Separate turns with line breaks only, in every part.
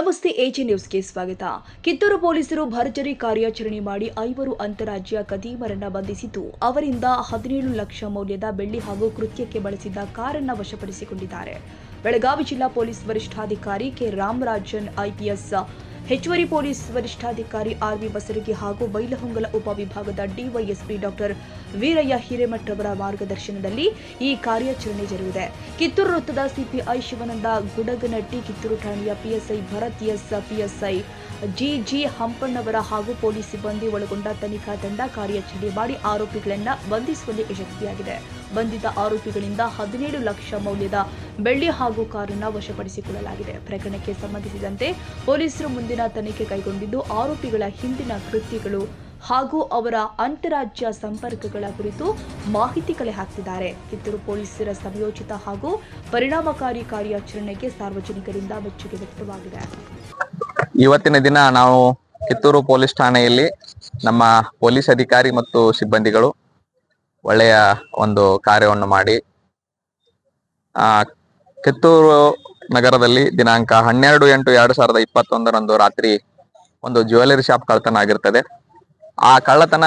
ನಮಸ್ತೆ ಎಜೆ ನ್ಯೂಸ್ಗೆ ಸ್ವಾಗತ. ಕಿತ್ತೂರು ಪೊಲೀಸರು ಭರ್ಜರಿ ಕಾರ್ಯಾಚರಣೆ ಮಾಡಿ 5 ಅಂತಾರಾಜ್ಯ ಕದೀಮರನ್ನ ಬಂಧಿಸಿದ್ದು, ಅವರಿಂದ 17 ಲಕ್ಷ ಮೌಲ್ಯದ ಬೆಳ್ಳಿ ಹಾಗೂ ಕೃತ್ಯಕ್ಕೆ ಬಳಸಿದ್ದ ಕಾರನ್ನು ವಶಪಡಿಸಿಕೊಂಡಿದ್ದಾರೆ. ಬೆಳಗಾವಿ ಜಿಲ್ಲಾ ಪೊಲೀಸ್ ವರಿಷ್ಠಾಧಿಕಾರಿ ಕೆ ರಾಮರಾಜನ್, ಐಪಿಎಸ್ ಹೆಚ್ಚುವರಿ ಪೊಲೀಸ್ ವರಿಷ್ಠಾಧಿಕಾರಿ ಆರ್ವಿ ಬಸರಗಿ ಹಾಗೂ ಬೈಲಹೊಂಗಲ ಉಪವಿಭಾಗದ ಡಿವೈಎಸ್ಪಿ ಡಾಕ್ಟರ್ ವೀರಯ್ಯ ಹಿರೇಮಠ್ ಅವರ ಮಾರ್ಗದರ್ಶನದಲ್ಲಿ ಈ ಕಾರ್ಯಾಚರಣೆ ಜರುಗಿದೆ. ಕಿತ್ತೂರು ವೃತ್ತದ ಸಿಪಿಐ ಶಿವಾನಂದ ಗುಡಗನಟ್ಟಿ, ಕಿತ್ತೂರು ಠಾಣೆಯ PSI Bharat S, PSI G Hampannavar ಹಾಗೂ ಪೊಲೀಸ್ ಸಿಬ್ಬಂದಿ ಒಳಗೊಂಡ ತನಿಖಾ ತಂಡ ಕಾರ್ಯಾಚರಣೆ ಮಾಡಿ ಆರೋಪಿಗಳನ್ನು ಬಂಧಿಸುವಲ್ಲಿ ಯಶಸ್ವಿಯಾಗಿದೆ. ಬಂಧಿತ ಆರೋಪಿಗಳಿಂದ 17 ಲಕ್ಷ ಮೌಲ್ಯದ ಬೆಳ್ಳಿ ಹಾಗೂ ಕಾರನ್ನು ವಶಪಡಿಸಿಕೊಳ್ಳಲಾಗಿದೆ. ಪ್ರಕರಣಕ್ಕೆ ಸಂಬಂಧಿಸಿದಂತೆ ಪೊಲೀಸರು ಮುಂದಿನ ತನಿಖೆ ಕೈಗೊಂಡಿದ್ದು, ಆರೋಪಿಗಳ ಹಿಂದಿನ ಕೃತ್ಯಗಳು ಹಾಗೂ ಅವರ ಅಂತಾರಾಜ್ಯ ಸಂಪರ್ಕಗಳ ಕುರಿತು ಮಾಹಿತಿ ಕಲೆ ಹಾಕಿದ್ದಾರೆ. ಕಿತ್ತೂರು ಪೊಲೀಸರ ಸಮಯೋಚಿತ ಹಾಗೂ ಪರಿಣಾಮಕಾರಿ ಕಾರ್ಯಾಚರಣೆಗೆ ಸಾರ್ವಜನಿಕರಿಂದ ಮೆಚ್ಚುಗೆ ವ್ಯಕ್ತವಾಗಿದೆ.
ಇವತ್ತಿನ ದಿನ ನಾವು ಕಿತ್ತೂರು ಪೊಲೀಸ್ ಠಾಣೆಯಲ್ಲಿ ನಮ್ಮ ಪೊಲೀಸ್ ಅಧಿಕಾರಿ ಮತ್ತು ಸಿಬ್ಬಂದಿಗಳು ಒಳ್ಳೆಯ ಒಂದು ಕಾರ್ಯವನ್ನು ಮಾಡಿ ಕಿತ್ತೂರು ನಗರದಲ್ಲಿ ದಿನಾಂಕ 12/8/2021 ರಾತ್ರಿ ಒಂದು ಜ್ಯುವೆಲರಿ ಶಾಪ್ ಕಳ್ಳತನ ಆಗಿರ್ತದೆ. ಆ ಕಳ್ಳತನ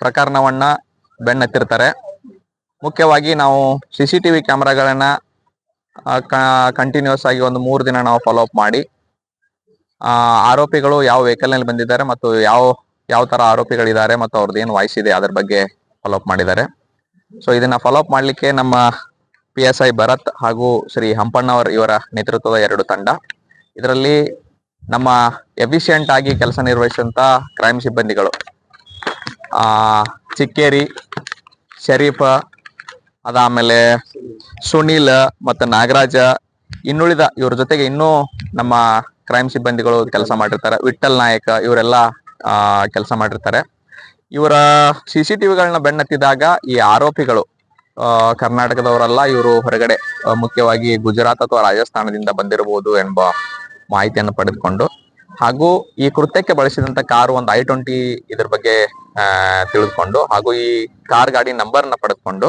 ಪ್ರಕರಣವನ್ನ ಬೆನ್ನತ್ತಿರ್ತಾರೆ. ಮುಖ್ಯವಾಗಿ ನಾವು CCTV ಕ್ಯಾಮೆರಾಗಳನ್ನ ಕಂಟಿನ್ಯೂಸ್ ಆಗಿ ಒಂದು 3 ದಿನ ನಾವು ಫಾಲೋ ಅಪ್ ಮಾಡಿ ಆರೋಪಿಗಳು ಯಾವ ವೆಹಿಕಲ್ ನಲ್ಲಿ ಬಂದಿದ್ದಾರೆ ಮತ್ತು ಯಾವ ತರ ಆರೋಪಿಗಳಿದ್ದಾರೆ ಮತ್ತು ಅವ್ರದ್ದು ಏನು ವಾಯ್ಸ್ ಇದೆ ಅದ್ರ ಬಗ್ಗೆ ಫಾಲೋ ಅಪ್ ಮಾಡಿದ್ದಾರೆ. ಸೊ ಇದನ್ನ ಫಾಲೋ ಅಪ್ ಮಾಡ್ಲಿಕ್ಕೆ ನಮ್ಮ PSI ಭರತ್ ಹಾಗೂ ಶ್ರೀ ಹಂಪಣ್ಣವರ್ ಇವರ ನೇತೃತ್ವದ 2 ತಂಡ. ಇದರಲ್ಲಿ ನಮ್ಮ ಎಫಿಷಿಯಂಟ್ ಆಗಿ ಕೆಲಸ ನಿರ್ವಹಿಸಿದಂತ ಕ್ರೈಮ್ ಸಿಬ್ಬಂದಿಗಳು ಚಿಕ್ಕೇರಿ, ಶರೀಫ್, ಅದಾದ್ಮೇಲೆ ಸುನೀಲ್ ಮತ್ತು ನಾಗರಾಜ, ಇನ್ನುಳಿದ ಇವ್ರ ಜೊತೆಗೆ ಇನ್ನೂ ನಮ್ಮ ಕ್ರೈಮ್ ಸಿಬ್ಬಂದಿಗಳು ಕೆಲಸ ಮಾಡಿರ್ತಾರೆ. ವಿಠಲ್ ನಾಯಕ್ ಇವರೆಲ್ಲ ಕೆಲಸ ಮಾಡಿರ್ತಾರೆ. ಇವರ CCTVಗಳನ್ನ ಬೆನ್ನತ್ತಿದಾಗ ಈ ಆರೋಪಿಗಳು ಕರ್ನಾಟಕದವರಲ್ಲ, ಇವರು ಹೊರಗಡೆ ಮುಖ್ಯವಾಗಿ ಗುಜರಾತ್ ಅಥವಾ ರಾಜಸ್ಥಾನದಿಂದ ಬಂದಿರಬಹುದು ಎಂಬ ಮಾಹಿತಿಯನ್ನು ಪಡೆದುಕೊಂಡು ಹಾಗೂ ಈ ಕೃತ್ಯಕ್ಕೆ ಬಳಸಿದಂತ ಕಾರು ಒಂದು I-20 ಇದ್ರ ಬಗ್ಗೆ ತಿಳಿದುಕೊಂಡು ಹಾಗೂ ಈ ಕಾರ್ ಗಾಡಿ ನಂಬರ್ನ ಪಡೆದುಕೊಂಡು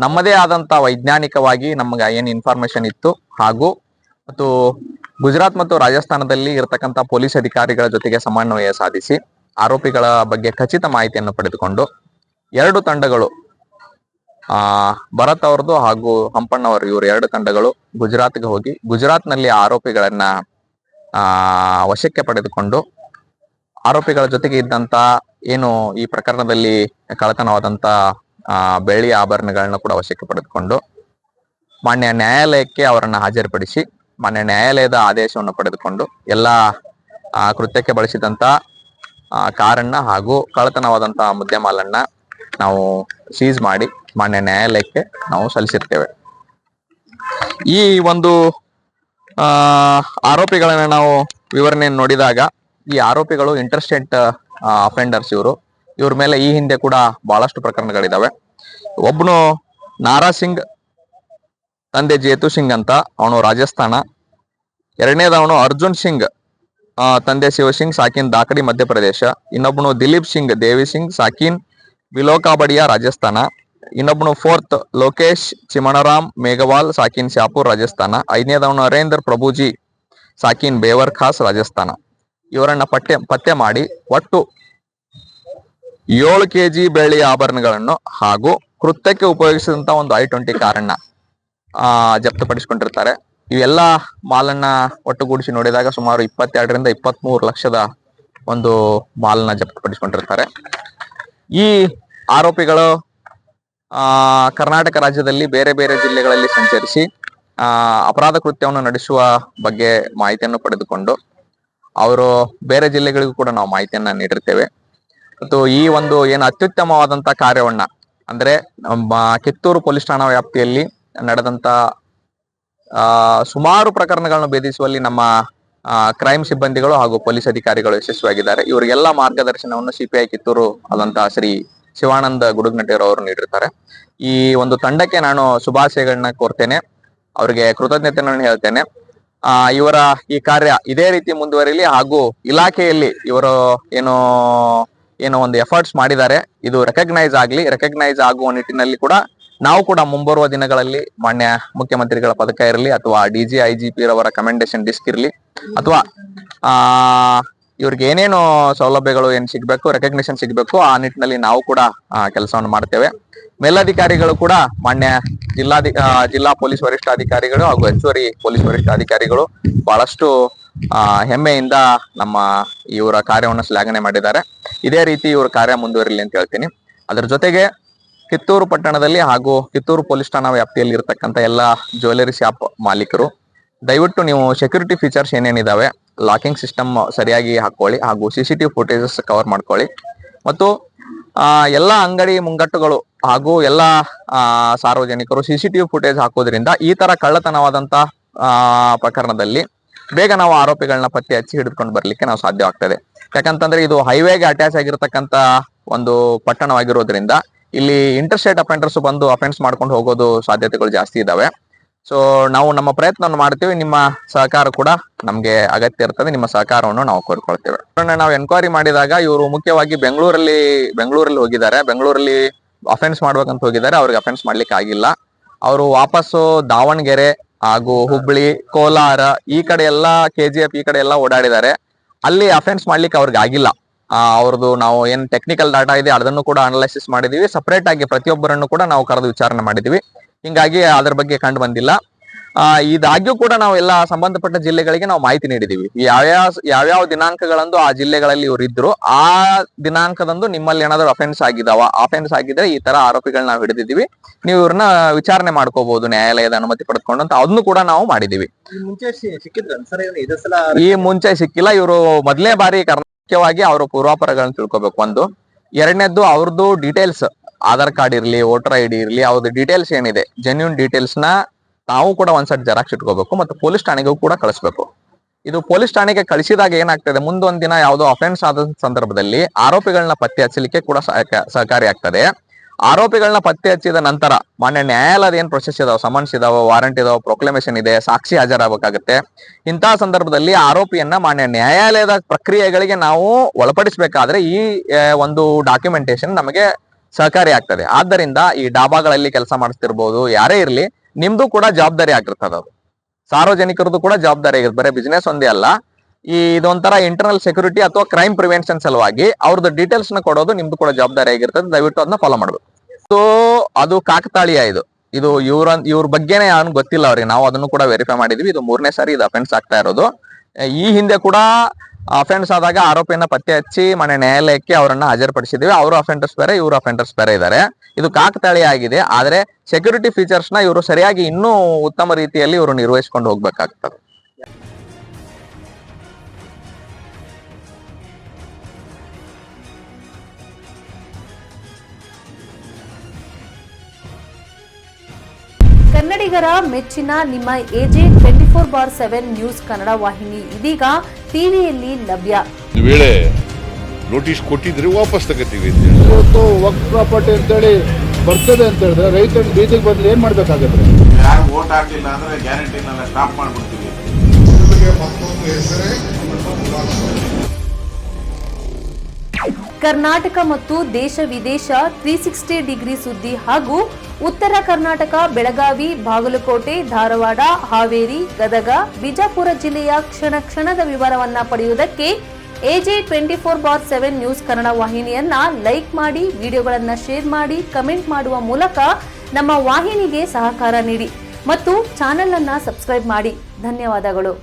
ನಮ್ಮದೇ ಆದಂತ ವೈಜ್ಞಾನಿಕವಾಗಿ ನಮ್ಗೆ ಏನ್ ಇನ್ಫಾರ್ಮೇಶನ್ ಇತ್ತು ಹಾಗೂ ಮತ್ತು ಗುಜರಾತ್ ಮತ್ತು ರಾಜಸ್ಥಾನದಲ್ಲಿ ಇರತಕ್ಕಂತ ಪೊಲೀಸ್ ಅಧಿಕಾರಿಗಳ ಜೊತೆಗೆ ಸಮನ್ವಯ ಸಾಧಿಸಿ ಆರೋಪಿಗಳ ಬಗ್ಗೆ ಖಚಿತ ಮಾಹಿತಿಯನ್ನು ಪಡೆದುಕೊಂಡು 2 ತಂಡಗಳು ಭರತ್ ಅವರದು ಹಾಗೂ ಹಂಪಣ್ಣವರು ಇವರು 2 ತಂಡಗಳು ಗುಜರಾತ್ಗೆ ಹೋಗಿ ಗುಜರಾತ್ ನಲ್ಲಿ ಆರೋಪಿಗಳನ್ನ ವಶಕ್ಕೆ ಪಡೆದುಕೊಂಡು ಆರೋಪಿಗಳ ಜೊತೆಗೆ ಇದ್ದಂತ ಏನು ಈ ಪ್ರಕರಣದಲ್ಲಿ ಕಳ್ಳತನವಾದಂತ ಬೆಳ್ಳಿ ಆಭರಣಗಳನ್ನ ಕೂಡ ವಶಕ್ಕೆ ಪಡೆದುಕೊಂಡು ಮಾನ್ಯ ನ್ಯಾಯಾಲಯಕ್ಕೆ ಅವರನ್ನ ಹಾಜರುಪಡಿಸಿ ಮಾನ್ಯ ನ್ಯಾಯಾಲಯದ ಆದೇಶವನ್ನು ಪಡೆದುಕೊಂಡು ಎಲ್ಲ ಕೃತ್ಯಕ್ಕೆ ಬಳಸಿದಂತ ಕಾರನ್ನ ಹಾಗೂ ಕಳ್ಳತನವಾದಂತ ಮುದ್ದೆ ನಾವು ಸೀಸ್ ಮಾಡಿ ಮಾನ್ಯ ನ್ಯಾಯಾಲಯಕ್ಕೆ ನಾವು ಸಲ್ಲಿಸಿರ್ತೇವೆ. ಈ ಒಂದು ಆರೋಪಿಗಳನ್ನ ನಾವು ವಿವರಣೆ ನೋಡಿದಾಗ ಈ ಆರೋಪಿಗಳು ಇಂಟರ್ಸ್ಟೇಟ್ ಅಫೆಂಡರ್ಸ್. ಇವ್ರ ಮೇಲೆ ಈ ಹಿಂದೆ ಕೂಡ ಬಹಳಷ್ಟು ಪ್ರಕರಣಗಳಿದಾವೆ. ಒಬ್ಬನು ನಾರಾ ಸಿಂಗ್, ತಂದೆ ಜೇತು ಸಿಂಗ್ ಅಂತ, ಅವನು ರಾಜಸ್ಥಾನ. ಎರಡನೇದವನು ಅರ್ಜುನ್ ಸಿಂಗ್, ತಂದೆ ಶಿವಸಿಂಗ್, ಸಾಕಿನ್ ದಾಕಡಿ ಮಧ್ಯಪ್ರದೇಶ. ಇನ್ನೊಬ್ಬನು ದಿಲೀಪ್ ಸಿಂಗ್ ದೇವಿ ಸಿಂಗ್, ಸಾಕಿನ್ ಬಿಲೋಕಾಬಡಿಯಾ ರಾಜಸ್ಥಾನ. ಇನ್ನೊಬ್ಬನು 4th ಲೋಕೇಶ್ ಚಿಮಣರಾಮ್ ಮೇಘವಾಲ್, ಸಾಕಿನ್ ಶಾಪುರ್ ರಾಜಸ್ಥಾನ. 5ನೇದವನು ನರೇಂದ್ರ ಪ್ರಭುಜಿ, ಸಾಕಿನ್ ಬೇವರ್ ಖಾಸ್ ರಾಜಸ್ಥಾನ. ಇವರನ್ನ ಪತ್ತೆ ಮಾಡಿ ಒಟ್ಟು 7 kg ಬೆಳ್ಳಿ ಆಭರಣಗಳನ್ನು ಹಾಗೂ ಕೃತ್ಯಕ್ಕೆ ಉಪಯೋಗಿಸಿದಂತ ಒಂದು I-20 ಕಾರನ್ನ ಜಪ್ತಪಡಿಸಿಕೊಂಡಿರ್ತಾರೆ. ಇವೆಲ್ಲ ಮಾಲನ್ನ ಒಟ್ಟುಗೂಡಿಸಿ ನೋಡಿದಾಗ ಸುಮಾರು 22ರಿಂದ 23 ಲಕ್ಷದ ಒಂದು ಮಾಲನ್ನ ಜಪ್ತಪಡಿಸಿಕೊಂಡಿರ್ತಾರೆ. ಈ ಆರೋಪಿಗಳು ಕರ್ನಾಟಕ ರಾಜ್ಯದಲ್ಲಿ ಬೇರೆ ಬೇರೆ ಜಿಲ್ಲೆಗಳಲ್ಲಿ ಸಂಚರಿಸಿ ಅಪರಾಧ ಕೃತ್ಯವನ್ನು ನಡೆಸುವ ಬಗ್ಗೆ ಮಾಹಿತಿಯನ್ನು ಪಡೆದುಕೊಂಡು ಅವರು ಬೇರೆ ಜಿಲ್ಲೆಗಳಿಗೂ ಕೂಡ ನಾವು ಮಾಹಿತಿಯನ್ನ ನೀಡಿರ್ತೇವೆ. ಮತ್ತು ಈ ಒಂದು ಏನು ಅತ್ಯುತ್ತಮವಾದಂತ ಕಾರ್ಯವನ್ನ ಅಂದ್ರೆ ನಮ್ಮ ಕಿತ್ತೂರು ಪೊಲೀಸ್ ಠಾಣಾ ವ್ಯಾಪ್ತಿಯಲ್ಲಿ ನಡೆದಂತ ಸುಮಾರು ಪ್ರಕರಣಗಳನ್ನು ಭೇದಿಸುವಲ್ಲಿ ನಮ್ಮ ಕ್ರೈಮ್ ಸಿಬ್ಬಂದಿಗಳು ಹಾಗೂ ಪೊಲೀಸ್ ಅಧಿಕಾರಿಗಳು ಯಶಸ್ವಿಯಾಗಿದ್ದಾರೆ. ಇವರಿಗೆಲ್ಲ ಮಾರ್ಗದರ್ಶನವನ್ನು CPI ಕಿತ್ತೂರು ಆದಂತಹ ಶ್ರೀ ಶಿವಾನಂದ ಗುಡುಗನಟ್ಟಿಯವರು ನೀಡಿರ್ತಾರೆ. ಈ ಒಂದು ತಂಡಕ್ಕೆ ನಾನು ಶುಭಾಶಯಗಳನ್ನ ಕೋರ್ತೇನೆ, ಅವರಿಗೆ ಕೃತಜ್ಞತೆಯನ್ನು ಹೇಳ್ತೇನೆ. ಇವರ ಈ ಕಾರ್ಯ ಇದೇ ರೀತಿ ಮುಂದುವರಿಲಿ ಹಾಗೂ ಇಲಾಖೆಯಲ್ಲಿ ಇವರು ಏನೋ ಒಂದು ಎಫರ್ಟ್ಸ್ ಮಾಡಿದ್ದಾರೆ, ಇದು ರೆಕಗ್ನೈಸ್ ಆಗುವ ನಿಟ್ಟಿನಲ್ಲಿ ಕೂಡ ನಾವು ಕೂಡ ಮುಂಬರುವ ದಿನಗಳಲ್ಲಿ ಮಾನ್ಯ ಮುಖ್ಯಮಂತ್ರಿಗಳ ಪದಕ ಇರಲಿ ಅಥವಾ DG IGP ರವರ ಕಮೆಂಡೇಶನ್ ಡಿಸ್ಕ್ ಇರಲಿ ಅಥವಾ ಇವ್ರಿಗೆ ಏನೇನು ಸೌಲಭ್ಯಗಳು ಏನ್ ಸಿಗ್ಬೇಕು, ರೆಕಗ್ನಿಷನ್ ಸಿಗ್ಬೇಕು, ಆ ನಿಟ್ಟಿನಲ್ಲಿ ನಾವು ಕೂಡ ಕೆಲಸವನ್ನು ಮಾಡ್ತೇವೆ. ಮೇಲಧಿಕಾರಿಗಳು ಕೂಡ ಮಾನ್ಯ ಜಿಲ್ಲಾ ಪೊಲೀಸ್ ವರಿಷ್ಠಾಧಿಕಾರಿಗಳು ಹಾಗೂ ಹೆಚ್ಚುವರಿ ಪೊಲೀಸ್ ವರಿಷ್ಠಾಧಿಕಾರಿಗಳು ಬಹಳಷ್ಟು ಹೆಮ್ಮೆಯಿಂದ ನಮ್ಮ ಇವರ ಕಾರ್ಯವನ್ನು ಶ್ಲಾಘನೆ ಮಾಡಿದ್ದಾರೆ. ಇದೇ ರೀತಿ ಇವರ ಕಾರ್ಯ ಮುಂದುವರಿಲಿ ಅಂತ ಹೇಳ್ತೀನಿ. ಅದರ ಜೊತೆಗೆ ಕಿತ್ತೂರು ಪಟ್ಟಣದಲ್ಲಿ ಹಾಗೂ ಕಿತ್ತೂರು ಪೊಲೀಸ್ ಠಾಣಾ ವ್ಯಾಪ್ತಿಯಲ್ಲಿ ಇರತಕ್ಕಂತ ಎಲ್ಲಾ ಜ್ಯುವೆಲರಿ ಶಾಪ್ ಮಾಲೀಕರು ದಯವಿಟ್ಟು ನೀವು ಸೆಕ್ಯೂರಿಟಿ ಫೀಚರ್ಸ್ ಏನೇನಿದಾವೆ, ಲಾಕಿಂಗ್ ಸಿಸ್ಟಮ್ ಸರಿಯಾಗಿ ಹಾಕೊಳ್ಳಿ ಹಾಗೂ CCTV ಫುಟೇಜಸ್ ಕವರ್ ಮಾಡ್ಕೊಳ್ಳಿ. ಮತ್ತು ಎಲ್ಲಾ ಅಂಗಡಿ ಮುಂಗಟ್ಟುಗಳು ಹಾಗೂ ಎಲ್ಲಾ ಸಾರ್ವಜನಿಕರು CCTV ಫುಟೇಜ್ ಹಾಕೋದ್ರಿಂದ ಈ ತರ ಕಳ್ಳತನವಾದಂತ ಪ್ರಕರಣದಲ್ಲಿ ಬೇಗ ನಾವು ಆರೋಪಿಗಳನ್ನ ಪತ್ತೆ ಹಚ್ಚಿ ಹಿಡಿದುಕೊಂಡು ಬರ್ಲಿಕ್ಕೆ ನಾವು ಸಾಧ್ಯವಾಗ್ತದೆ. ಯಾಕಂತಂದ್ರೆ ಇದು ಹೈವೇಗೆ ಅಟ್ಯಾಚ್ ಆಗಿರತಕ್ಕಂತ ಒಂದು ಪಟ್ಟಣವಾಗಿರೋದ್ರಿಂದ ಇಲ್ಲಿ ಇಂಟರ್ಸ್ಟೇಟ್ ಅಫೆಂಡರ್ಸ್ ಬಂದು ಅಫೆನ್ಸ್ ಮಾಡ್ಕೊಂಡು ಹೋಗೋದು ಸಾಧ್ಯತೆಗಳು ಜಾಸ್ತಿ ಇದಾವೆ. ಸೊ ನಾವು ನಮ್ಮ ಪ್ರಯತ್ನವನ್ನು ಮಾಡ್ತೀವಿ. ನಿಮ್ಮ ಸಹಕಾರ ಕೂಡ ನಮ್ಗೆ ಅಗತ್ಯ ಇರ್ತದೆ. ನಿಮ್ಮ ಸಹಕಾರವನ್ನು ನಾವು ಕೋರ್ಕೊಳ್ತೇವೆ. ನಾವು ಎನ್ಕ್ವೈರಿ ಮಾಡಿದಾಗ ಇವರು ಮುಖ್ಯವಾಗಿ ಬೆಂಗಳೂರಲ್ಲಿ ಹೋಗಿದ್ದಾರೆ. ಬೆಂಗಳೂರಲ್ಲಿ ಅಫೆನ್ಸ್ ಮಾಡ್ಬೇಕಂತ ಹೋಗಿದ್ದಾರೆ. ಅವ್ರಿಗೆ ಅಫೆನ್ಸ್ ಮಾಡ್ಲಿಕ್ಕೆ ಆಗಿಲ್ಲ. ಅವರು ವಾಪಸ್ಸು ದಾವಣಗೆರೆ ಹಾಗೂ ಹುಬ್ಳಿ, ಕೋಲಾರ ಈ ಕಡೆ ಎಲ್ಲ KGF ಈ ಕಡೆ ಎಲ್ಲ ಓಡಾಡಿದ್ದಾರೆ. ಅಲ್ಲಿ ಅಫೆನ್ಸ್ ಮಾಡ್ಲಿಕ್ಕೆ ಅವ್ರಿಗೆ ಆಗಿಲ್ಲ. ಅವ್ರದ್ದು ನಾವು ಏನ್ ಟೆಕ್ನಿಕಲ್ ಡಾಟಾ ಇದೆ ಅದನ್ನು ಕೂಡ ಅನಲೈಸಿಸ್ ಮಾಡಿದೀವಿ. ಸಪರೇಟ್ ಆಗಿ ಪ್ರತಿಯೊಬ್ಬರನ್ನು ಕೂಡ ನಾವು ಕರೆದು ವಿಚಾರಣೆ ಮಾಡಿದೀವಿ. ಹಿಂಗಾಗಿ ಅದ್ರ ಬಗ್ಗೆ ಕಂಡು ಬಂದಿಲ್ಲ. ಇದಾಗ್ಯೂ ಕೂಡ ನಾವು ಎಲ್ಲ ಸಂಬಂಧಪಟ್ಟ ಜಿಲ್ಲೆಗಳಿಗೆ ನಾವು ಮಾಹಿತಿ ನೀಡಿದೀವಿ. ಯಾವ್ಯಾವ ದಿನಾಂಕಗಳಂದು ಆ ಜಿಲ್ಲೆಗಳಲ್ಲಿ ಇವ್ರು ಇದ್ರು, ಆ ದಿನಾಂಕದಂದು ನಿಮ್ಮಲ್ಲಿ ಏನಾದ್ರು ಅಫೆನ್ಸ್ ಆಗಿದ್ರೆ ಈ ತರ ಆರೋಪಿಗಳನ್ನ ನಾವು ಹಿಡಿದಿದ್ದೀವಿ, ನೀವು ಇವ್ರನ್ನ ವಿಚಾರಣೆ ಮಾಡ್ಕೋಬಹುದು ನ್ಯಾಯಾಲಯದ ಅನುಮತಿ ಪಡೆದುಕೊಂಡು ಅಂತ ಅದನ್ನು ಕೂಡ ನಾವು ಮಾಡಿದೀವಿ. ಈ ಮುಂಚೆ ಸಿಕ್ಕಿಲ್ಲ. ಇವರು ಮೊದಲನೇ ಬಾರಿ ಮುಖ್ಯವಾಗಿ ಅವರ ಪೂರ್ವಾಪರಗಳನ್ನ ತಿಳ್ಕೊಬೇಕು. ಒಂದು, ಎರಡನೇದ್ದು ಅವ್ರದ್ದು ಡೀಟೇಲ್ಸ್, ಆಧಾರ್ ಕಾರ್ಡ್ ಇರ್ಲಿ, ವೋಟರ್ ID ಇರ್ಲಿ, ಅವ್ರದ್ದು ಡೀಟೇಲ್ಸ್ ಏನಿದೆ ಜೆನ್ಯೂನ್ ಡೀಟೇಲ್ಸ್ ನ ನಾವು ಕೂಡ ಒಂದ್ಸಟ್ ಜೆರಾಕ್ಸ್ ಇಟ್ಕೋಬೇಕು ಮತ್ತು ಪೊಲೀಸ್ ಠಾಣೆಗೂ ಕೂಡ ಕಳಿಸ್ಬೇಕು. ಇದು ಪೊಲೀಸ್ ಠಾಣೆಗೆ ಕಳಿಸಿದಾಗ ಏನಾಗ್ತದೆ, ಮುಂದೊಂದ್ ದಿನ ಯಾವುದೋ ಅಫೆನ್ಸ್ ಆದ ಸಂದರ್ಭದಲ್ಲಿ ಆರೋಪಿಗಳನ್ನ ಪತ್ತೆ ಹಚ್ಚಲಿಕ್ಕೆ ಕೂಡ ಸಹಕಾರಿ ಆಗ್ತದೆ. ಆರೋಪಿಗಳನ್ನ ಪತ್ತೆ ಹಚ್ಚಿದ ನಂತರ ಮಾನ್ಯ ನ್ಯಾಯಾಲಯದ ಏನ್ ಪ್ರೊಸೆಸ್ ಇದಾವ, ಸಮನ್ಸ್ ಇದಾವ, ವಾರಂಟ್ ಇದಾವ, ಪ್ರೊಕ್ಲಮೇಷನ್ ಇದೆ, ಸಾಕ್ಷಿ ಹಾಜರಾಗಬೇಕಾಗತ್ತೆ. ಇಂತಹ ಸಂದರ್ಭದಲ್ಲಿ ಆರೋಪಿಯನ್ನ ಮಾನ್ಯ ನ್ಯಾಯಾಲಯದ ಪ್ರಕ್ರಿಯೆಗಳಿಗೆ ನಾವು ಒಳಪಡಿಸಬೇಕಾದ್ರೆ ಈ ಒಂದು ಡಾಕ್ಯುಮೆಂಟೇಶನ್ ನಮಗೆ ಸಹಕಾರಿ ಆಗ್ತದೆ. ಆದ್ದರಿಂದ ಈ ಡಾಬಾಗಳಲ್ಲಿ ಕೆಲಸ ಮಾಡಿಸ್ತಿರ್ಬೋದು, ಯಾರೇ ಇರ್ಲಿ, ನಿಮ್ದು ಕೂಡ ಜವಾಬ್ದಾರಿ ಆಗಿರ್ತದೆ. ಅದು ಸಾರ್ವಜನಿಕರದ್ದು ಕೂಡ ಜವಾಬ್ದಾರಿ ಆಗಿರುತ್ತೆ. ಬರೀ ಬಿಸ್ನೆಸ್ ಒಂದೇ ಅಲ್ಲ, ಇದೊಂಥರ ಇಂಟರ್ನಲ್ ಸೆಕ್ಯೂರಿಟಿ ಅಥವಾ ಕ್ರೈಮ್ ಪ್ರಿವೆನ್ಷನ್ ಸಲುವಾಗಿ ಅವ್ರದ್ದು ಡೀಟೇಲ್ಸ್ ನ ಕೊಡೋದು ನಿಮ್ದು ಕೂಡ ಜವಾಬ್ದಾರಿ ಆಗಿರ್ತದೆ. ದಯವಿಟ್ಟು ಅದನ್ನ ಫಾಲೋ ಮಾಡ್ಬೇಕು. ಸೊ ಅದು ಕಾಕತಾಳೀಯ. ಇದು ಇವ್ರ ಬಗ್ಗೆನೇ ಯಾರು ಗೊತ್ತಿಲ್ಲ ಅವ್ರಿಗೆ. ನಾವು ಅದನ್ನು ಕೂಡ ವೆರಿಫೈ ಮಾಡಿದ್ವಿ. ಇದು 3ನೇ ಸಾರಿ ಇದು ಅಫೆನ್ಸ್ ಆಗ್ತಾ ಇರೋದು. ಈ ಹಿಂದೆ ಕೂಡ ಅಫೆನ್ಸ್ ಆದಾಗ ಆರೋಪಿಯನ್ನ ಪತ್ತೆ ಹಚ್ಚಿ ಮನೆ ನ್ಯಾಯಾಲಯಕ್ಕೆ ಅವರನ್ನ ಹಾಜರುಪಡಿಸಿದೀವಿ. ಅವರು ಅಫೆಂಡರ್ಸ್ ಬೇರೆ, ಇವರು ಅಫೆಂಡರ್ಸ್ ಬೇರೆ ಇದ್ದಾರೆ. ಇದು ಕಾಕತಾಳೀಯ ಆಗಿದೆ. ಆದ್ರೆ ಸೆಕ್ಯೂರಿಟಿ ಫೀಚರ್ಸ್ ನ ಇವರು ಸರಿಯಾಗಿ ಇನ್ನೂ ಉತ್ತಮ ರೀತಿಯಲ್ಲಿ ಇವರು ನಿರ್ವಹಿಸಿಕೊಂಡು ಹೋಗ್ಬೇಕಾಗ್ತದೆ.
ಕನ್ನಡಿಗರ ಮೆಚ್ಚಿನ ನಿಮ್ಮ AJ 24/7 ನ್ಯೂಸ್ ಕನ್ನಡ ವಾಹಿನಿ ಇದೀಗ ಟಿವಿಯಲ್ಲಿ ಲಭ್ಯ.
ವೇಳೆ ನೋಟಿಸ್ ಕೊಟ್ಟಿದ್ರೆ ವಾಪಸ್ ತಗೋತೀವಿ.
ಇವತ್ತು ವಕ್ಫ್ ಪ್ರಾಪರ್ಟಿ ಅಂತೇಳಿ ಬರ್ತದೆ ಅಂತ ಹೇಳಿದ್ರೆ ರೈತರು ಬೀದಿಗೆ ಬಂದ್ರೆ ಏನ್ ಮಾಡ್ಬೇಕಾಗತ್ತೆ?
ಯಾರು ವೋಟ್ ಹಾಕಲಿಲ್ಲ ಅಂದ್ರೆ ಗ್ಯಾರಂಟಿನೆಲ್ಲ ಸ್ಟಾಪ್ ಮಾಡ್ಬಿಡ್ತೀವಿ.
ಕರ್ನಾಟಕ ಮತ್ತು ದೇಶ ವಿದೇಶ 360 ಡಿಗ್ರಿ ಸುದ್ದಿ ಹಾಗೂ ಉತ್ತರ ಕರ್ನಾಟಕ, ಬೆಳಗಾವಿ, ಬಾಗಲಕೋಟೆ, ಧಾರವಾಡ, ಹಾವೇರಿ, ಗದಗ, ಬಿಜಾಪುರ ಜಿಲ್ಲೆಯ ಕ್ಷಣ ಕ್ಷಣದ ವಿವರವನ್ನ ಪಡೆಯುವುದಕ್ಕೆ AJ 24/7 ನ್ಯೂಸ್ ಕನ್ನಡ ವಾಹಿನಿಯನ್ನ ಲೈಕ್ ಮಾಡಿ, ವಿಡಿಯೋಗಳನ್ನ ಶೇರ್ ಮಾಡಿ, ಕಮೆಂಟ್ ಮಾಡುವ ಮೂಲಕ ನಮ್ಮ ವಾಹಿನಿಗೆ ಸಹಕಾರ ನೀಡಿ ಮತ್ತು ಚಾನೆಲ್ ಅನ್ನ ಸಬ್ಸ್ಕ್ರೈಬ್ ಮಾಡಿ. ಧನ್ಯವಾದಗಳು.